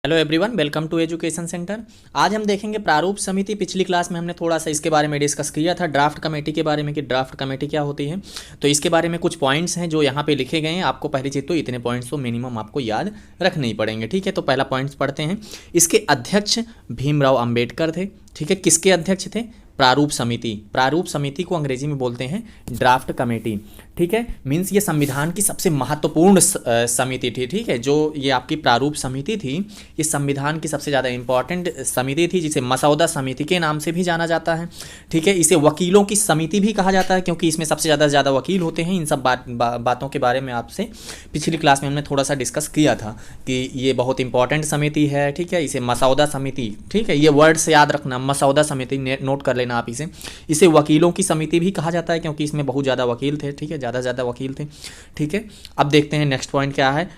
Hello everyone, welcome to education centre. आज हम देखेंगे प्रारूप समिति। पिछली क्लास में हमने थोड़ा सा इसके बारे में डिस्कस किया था, ड्राफ्ट कमेटी के बारे में कि ड्राफ्ट कमेटी क्या होती है। तो इसके बारे में कुछ पॉइंट्स हैं जो यहाँ पे लिखे गए हैं। आपको पहली चीज़ तो इतने पॉइंट्स तो मिनिमम आपको याद रखने ही पड़ेंगे, ठीक है। तो पहला पॉइंट्स पढ़ते हैं। इसके अध्यक्ष भीमराव अंबेडकर थे, ठीक है। किसके अध्यक्ष थे? प्रारूप समिति। प्रारूप समिति को अंग्रेजी में बोलते हैं ड्राफ्ट कमेटी, ठीक है। मीन्स ये संविधान की सबसे महत्वपूर्ण समिति थी, ठीक है। जो ये आपकी प्रारूप समिति थी, ये संविधान की सबसे ज़्यादा इंपॉर्टेंट समिति थी, जिसे मसौदा समिति के नाम से भी जाना जाता है, ठीक है। इसे वकीलों की समिति भी कहा जाता है, क्योंकि इसमें सबसे ज़्यादा वकील होते हैं। इन सब बातों के बारे में आपसे पिछली क्लास में हमने थोड़ा सा डिस्कस किया था कि ये बहुत इंपॉर्टेंट समिति है, ठीक है। इसे मसौदा समिति, ठीक है, ये वर्ड से याद रखना, मसौदा समिति, नोट कर लेना आप इसे वकीलों की समिति भी कहा जाता है, क्योंकि इसमें बहुत ज़्यादा वकील थे, ठीक है, ज़्यादा वकील थे, ठीक है। अब देखते हैं नेक्स्ट पॉइंट क्या है।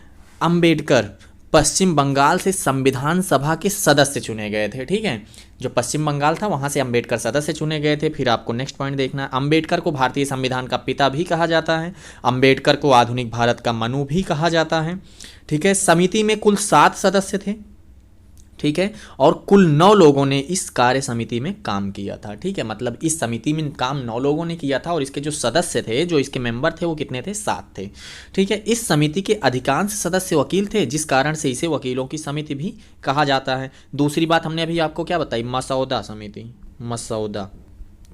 अंबेडकर पश्चिम बंगाल से संविधान सभा के सदस्य चुने गए थे, ठीक है। जो पश्चिम बंगाल था वहाँ से अंबेडकर सदस्य चुने गए थे। फिर आपको नेक्स्ट पॉइंट देखना है। अंबेडकर को भारतीय संविधान का पिता भी कहा जाता है। अंबेडकर को आधुनिक भारत का मनु भी कहा जाता है, ठीक है। समिति में कुल 7 सदस्य थे, ठीक है, और कुल 9 लोगों ने इस कार्य समिति में काम किया था, ठीक है। मतलब इस समिति में काम 9 लोगों ने किया था, और इसके जो सदस्य थे, जो इसके मेंबर थे, वो कितने थे? 7 थे, ठीक है। इस समिति के अधिकांश सदस्य वकील थे, जिस कारण से इसे वकीलों की समिति भी कहा जाता है। दूसरी बात हमने अभी आपको क्या बताई? मसौदा समिति, मसौदा,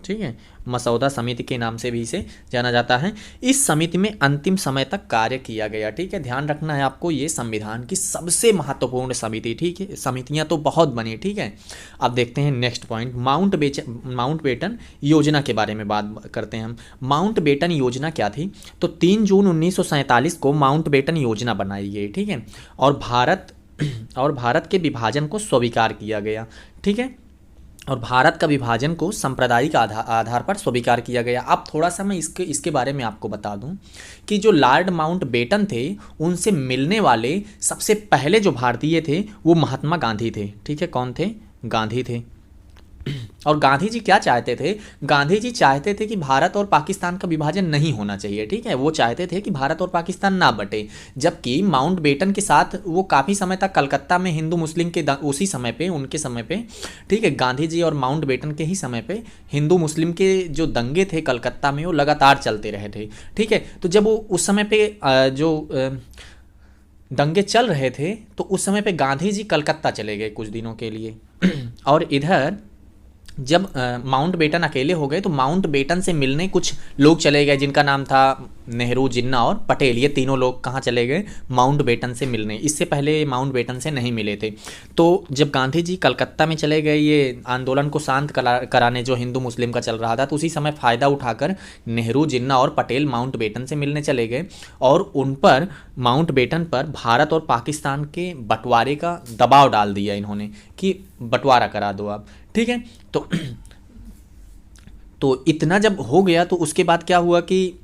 ठीक है, मसौदा समिति के नाम से भी इसे जाना जाता है। इस समिति में अंतिम समय तक कार्य किया गया, ठीक है। ध्यान रखना है आपको, ये संविधान की सबसे महत्वपूर्ण समिति, ठीक है। समितियां तो बहुत बनी, ठीक है। अब देखते हैं नेक्स्ट पॉइंट। माउंटबेटन योजना के बारे में बात करते हैं हम। माउंटबेटन योजना क्या थी? तो 3 जून 1947 को माउंटबेटन योजना बनाई गई, ठीक है। और भारत के विभाजन को स्वीकार किया गया, ठीक है। और भारत का विभाजन को सांप्रदायिक आधार पर स्वीकार किया गया। अब थोड़ा सा मैं इसके बारे में आपको बता दूं कि जो लॉर्ड माउंटबेटन थे, उनसे मिलने वाले सबसे पहले जो भारतीय थे वो महात्मा गांधी थे, ठीक है। कौन थे? गांधी थे। और गांधी जी क्या चाहते थे? गांधी जी चाहते थे कि भारत और पाकिस्तान का विभाजन नहीं होना चाहिए, ठीक है। वो चाहते थे कि भारत और पाकिस्तान ना बटे। जबकि माउंटबेटन के साथ वो काफ़ी समय तक कलकत्ता में हिंदू मुस्लिम के उसी समय पे, उनके समय पे, ठीक है, गांधी जी और माउंटबेटन के ही समय पे हिंदू मुस्लिम के जो दंगे थे कलकत्ता में, वो लगातार चलते रहे थे, ठीक है। तो जब वो उस समय पे दंगे चल रहे थे, तो उस समय पे गांधी जी कलकत्ता चले गए कुछ दिनों के लिए। और इधर जब माउंटबेटन अकेले हो गए, तो माउंटबेटन से मिलने कुछ लोग चले गए, जिनका नाम था नेहरू, जिन्ना और पटेल। ये तीनों लोग कहाँ चले गए? माउंटबेटन से मिलने। इससे पहले माउंटबेटन से नहीं मिले थे। तो जब गांधी जी कलकत्ता में चले गए ये आंदोलन को शांत कराने, जो हिंदू मुस्लिम का चल रहा था, तो उसी समय फ़ायदा उठाकर नेहरू, जिन्ना और पटेल माउंटबेटन से मिलने चले गए। और उन पर, माउंटबेटन पर भारत और पाकिस्तान के बंटवारे का दबाव डाल दिया इन्होंने कि बंटवारा करा दो आप, ठीक है। तो इतना जब हो गया, तो उसके बाद क्या हुआ कि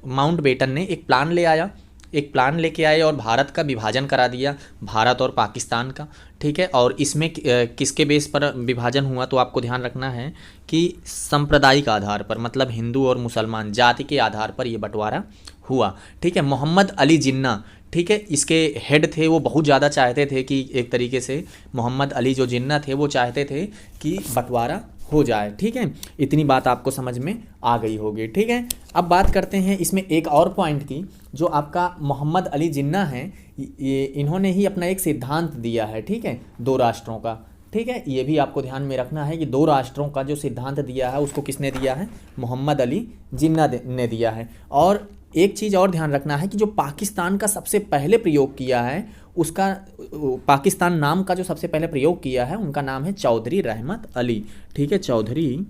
माउंटबेटन ने एक प्लान लेके आए और भारत का विभाजन करा दिया, भारत और पाकिस्तान का, ठीक है। और इसमें किसके बेस पर विभाजन हुआ? तो आपको ध्यान रखना है कि सांप्रदायिक आधार पर, मतलब हिंदू और मुसलमान जाति के आधार पर यह बंटवारा हुआ, ठीक है। मोहम्मद अली जिन्ना, ठीक है, इसके हेड थे। वो बहुत ज़्यादा चाहते थे कि एक तरीके से मोहम्मद अली जो जिन्ना थे, वो चाहते थे कि बंटवारा हो जाए, ठीक है। इतनी बात आपको समझ में आ गई होगी, ठीक है। अब बात करते हैं इसमें एक और पॉइंट की। जो आपका मोहम्मद अली जिन्ना है, ये इन्होंने ही अपना एक सिद्धांत दिया है, ठीक है, 2 राष्ट्रों का, ठीक है। ये भी आपको ध्यान में रखना है कि 2 राष्ट्रों का जो सिद्धांत दिया है, उसको किसने दिया है? मोहम्मद अली जिन्ना ने दिया है। और एक चीज़ और ध्यान रखना है कि जो पाकिस्तान का सबसे पहले प्रयोग किया है, उसका, पाकिस्तान नाम का जो सबसे पहले प्रयोग किया है, उनका नाम है चौधरी रहमत अली, ठीक है, चौधरी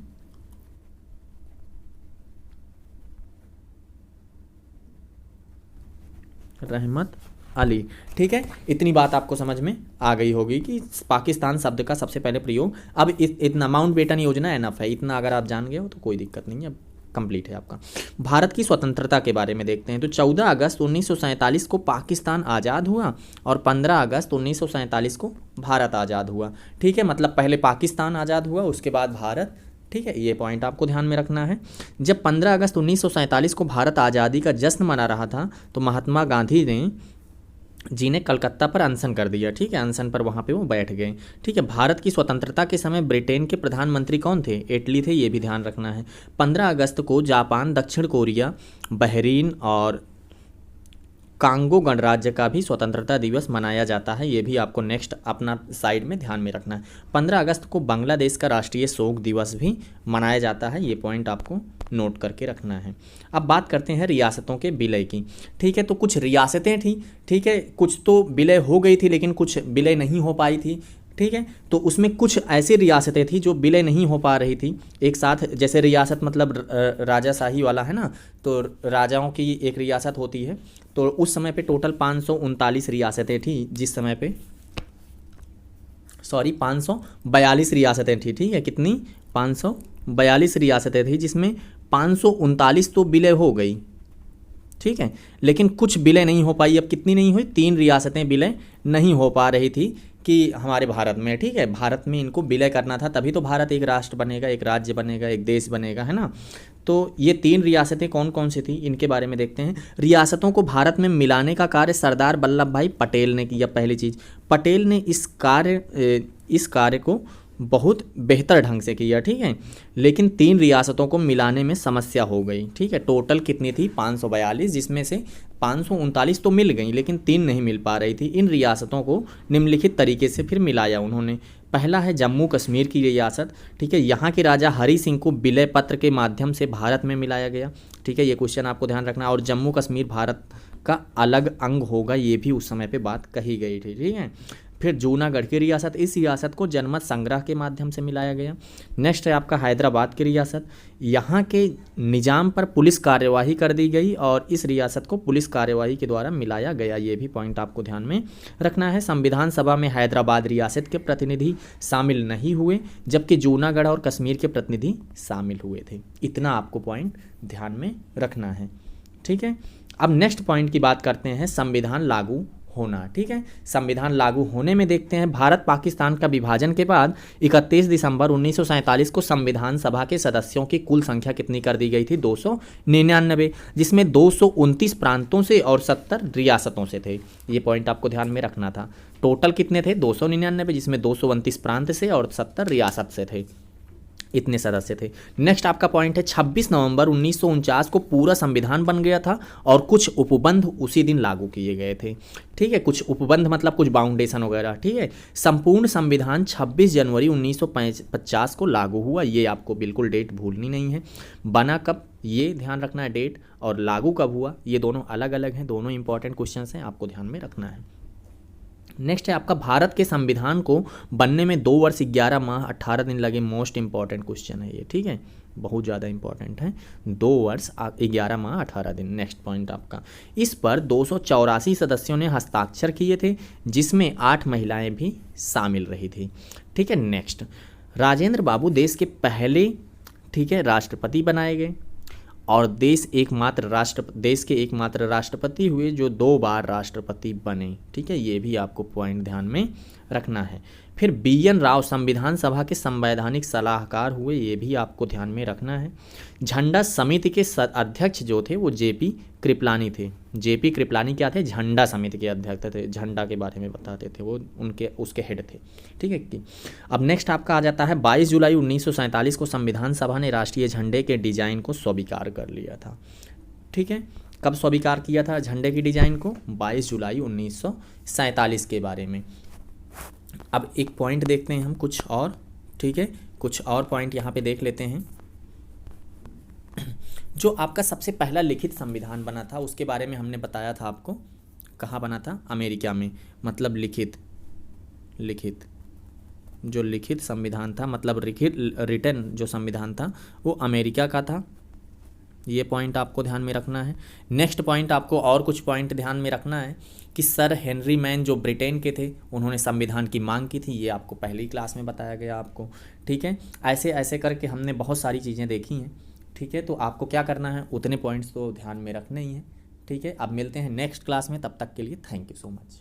रहमत अली, ठीक है। इतनी बात आपको समझ में आ गई होगी कि पाकिस्तान शब्द का सबसे पहले प्रयोग। अब इतना माउंटबेटन योजना एनफ है, इतना अगर आप जान गए हो तो कोई दिक्कत नहीं है, अब कंप्लीट है आपका। भारत की स्वतंत्रता के बारे में देखते हैं। तो 14 अगस्त 1947 को पाकिस्तान आज़ाद हुआ और 15 अगस्त 1947 को भारत आज़ाद हुआ, ठीक है। मतलब पहले पाकिस्तान आज़ाद हुआ, उसके बाद भारत, ठीक है। ये पॉइंट आपको ध्यान में रखना है। जब 15 अगस्त 1947 को भारत आज़ादी का जश्न मना रहा था, तो महात्मा गांधी ने जी ने कलकत्ता पर अनशन कर दिया, ठीक है, अनशन पर वहाँ पे वो बैठ गए, ठीक है। भारत की स्वतंत्रता के समय ब्रिटेन के प्रधानमंत्री कौन थे? एटली थे, ये भी ध्यान रखना है। 15 अगस्त को जापान, दक्षिण कोरिया, बहरीन और कांगो गणराज्य का भी स्वतंत्रता दिवस मनाया जाता है, ये भी आपको नेक्स्ट अपना साइड में ध्यान में रखना है। 15 अगस्त को बांग्लादेश का राष्ट्रीय शोक दिवस भी मनाया जाता है, ये पॉइंट आपको नोट करके रखना है। अब बात करते हैं रियासतों के विलय की, ठीक है। तो कुछ रियासतें थी, ठीक है, कुछ तो विलय हो गई थी लेकिन कुछ विलय नहीं हो पाई थी, ठीक है। तो उसमें कुछ ऐसी रियासतें थी जो विलय नहीं हो पा रही थी एक साथ, जैसे रियासत मतलब राजाशाही वाला है ना, तो राजाओं की एक रियासत होती है। तो उस समय पे टोटल 539 रियासतें थी, जिस समय पे 542 रियासतें थी, ठीक है। कितनी? 542 रियासतें थी, जिसमें 539 तो विलय हो गई, ठीक है, लेकिन कुछ विलय नहीं हो पाई। अब कितनी नहीं हुई? 3 रियासतें विलय नहीं हो पा रही थी कि हमारे भारत में, ठीक है, भारत में इनको विलय करना था, तभी तो भारत एक राष्ट्र बनेगा, एक राज्य बनेगा, एक देश बनेगा, है ना। तो ये 3 रियासतें कौन कौन सी थी, इनके बारे में देखते हैं। रियासतों को भारत में मिलाने का कार्य सरदार वल्लभ भाई पटेल ने किया। पहली चीज़, पटेल ने इस कार्य को बहुत बेहतर ढंग से किया, ठीक है, लेकिन 3 रियासतों को मिलाने में समस्या हो गई, ठीक है। टोटल कितनी थी? 542, जिसमें से 539 तो मिल गई लेकिन 3 नहीं मिल पा रही थी। इन रियासतों को निम्नलिखित तरीके से फिर मिलाया उन्होंने। पहला है जम्मू कश्मीर की रियासत, ठीक है, यहाँ के राजा हरि सिंह को विलय पत्र के माध्यम से भारत में मिलाया गया, ठीक है, ये क्वेश्चन आपको ध्यान रखना। और जम्मू कश्मीर भारत का अलग अंग होगा, ये भी उस समय पे बात कही गई थी, ठीक है। फिर जूनागढ़ की रियासत, इस रियासत को जनमत संग्रह के माध्यम से मिलाया गया। नेक्स्ट है आपका हैदराबाद की रियासत, यहाँ के निज़ाम पर पुलिस कार्यवाही कर दी गई और इस रियासत को पुलिस कार्यवाही के द्वारा मिलाया गया, ये भी पॉइंट आपको ध्यान में रखना है। संविधान सभा में हैदराबाद रियासत के प्रतिनिधि शामिल नहीं हुए, जबकि जूनागढ़ और कश्मीर के प्रतिनिधि शामिल हुए थे। इतना आपको पॉइंट ध्यान में रखना है, ठीक है। अब नेक्स्ट पॉइंट की बात करते हैं, संविधान लागू होना, ठीक है। संविधान लागू होने में देखते हैं, भारत पाकिस्तान का विभाजन के बाद 31 दिसंबर 1947 को संविधान सभा के सदस्यों की कुल संख्या कितनी कर दी गई थी? 299, जिसमें 229 प्रांतों से और 70 रियासतों से थे, ये पॉइंट आपको ध्यान में रखना था। टोटल कितने थे? 299, जिसमें 229 प्रांत से और 70 रियासत से थे, इतने सदस्य थे। नेक्स्ट आपका पॉइंट है 26 नवंबर 1949 को पूरा संविधान बन गया था और कुछ उपबंध उसी दिन लागू किए गए थे, ठीक है। कुछ उपबंध मतलब कुछ बाउंडेशन वगैरह, ठीक है। संपूर्ण संविधान 26 जनवरी 1950 को लागू हुआ, ये आपको बिल्कुल डेट भूलनी नहीं है। बना कब, ये ध्यान रखना है डेट, और लागू कब हुआ, ये दोनों अलग अलग हैं, दोनों इंपॉर्टेंट क्वेश्चन हैं, आपको ध्यान में रखना है। नेक्स्ट है आपका भारत के संविधान को बनने में 2 वर्ष 11 माह 18 दिन लगे, मोस्ट इंपॉर्टेंट क्वेश्चन है ये, ठीक है, बहुत ज़्यादा इंपॉर्टेंट है। 2 वर्ष 11 माह 18 दिन। नेक्स्ट पॉइंट आपका, इस पर 284 सदस्यों ने हस्ताक्षर किए थे, जिसमें 8 महिलाएं भी शामिल रही थी, ठीक है। नेक्स्ट, राजेंद्र बाबू देश के पहले, ठीक है, राष्ट्रपति बनाए गए और देश के एकमात्र राष्ट्रपति हुए जो 2 बार राष्ट्रपति बने, ठीक है, ये भी आपको पॉइंट ध्यान में रखना है। फिर BN राव संविधान सभा के संवैधानिक सलाहकार हुए, ये भी आपको ध्यान में रखना है। झंडा समिति के अध्यक्ष जो थे वो JP कृपलानी थे। JP कृपलानी क्या थे? झंडा समिति के अध्यक्ष थे, झंडा के बारे में बताते थे वो, उसके हेड थे, ठीक है कि। अब नेक्स्ट आपका आ जाता है 22 जुलाई 1947 को संविधान सभा ने राष्ट्रीय झंडे के डिजाइन को स्वीकार कर लिया था, ठीक है। कब स्वीकार किया था झंडे की डिजाइन को? 22 जुलाई 1947 के बारे में। अब एक पॉइंट देखते हैं हम कुछ और, ठीक है, कुछ और पॉइंट यहाँ पे देख लेते हैं। जो आपका सबसे पहला लिखित संविधान बना था उसके बारे में हमने बताया था आपको, कहाँ बना था? अमेरिका में, मतलब लिखित जो लिखित संविधान था, मतलब रिटन जो संविधान था वो अमेरिका का था, ये पॉइंट आपको ध्यान में रखना है। नेक्स्ट पॉइंट आपको और कुछ पॉइंट ध्यान में रखना है कि सर हेनरी मैन जो ब्रिटेन के थे उन्होंने संविधान की मांग की थी, ये आपको पहली क्लास में बताया गया आपको, ठीक है। ऐसे ऐसे करके हमने बहुत सारी चीज़ें देखी हैं, ठीक है। तो आपको क्या करना है, उतने पॉइंट्स तो ध्यान में रखने ही हैं, ठीक है। अब मिलते हैं नेक्स्ट क्लास में, तब तक के लिए थैंक यू सो मच।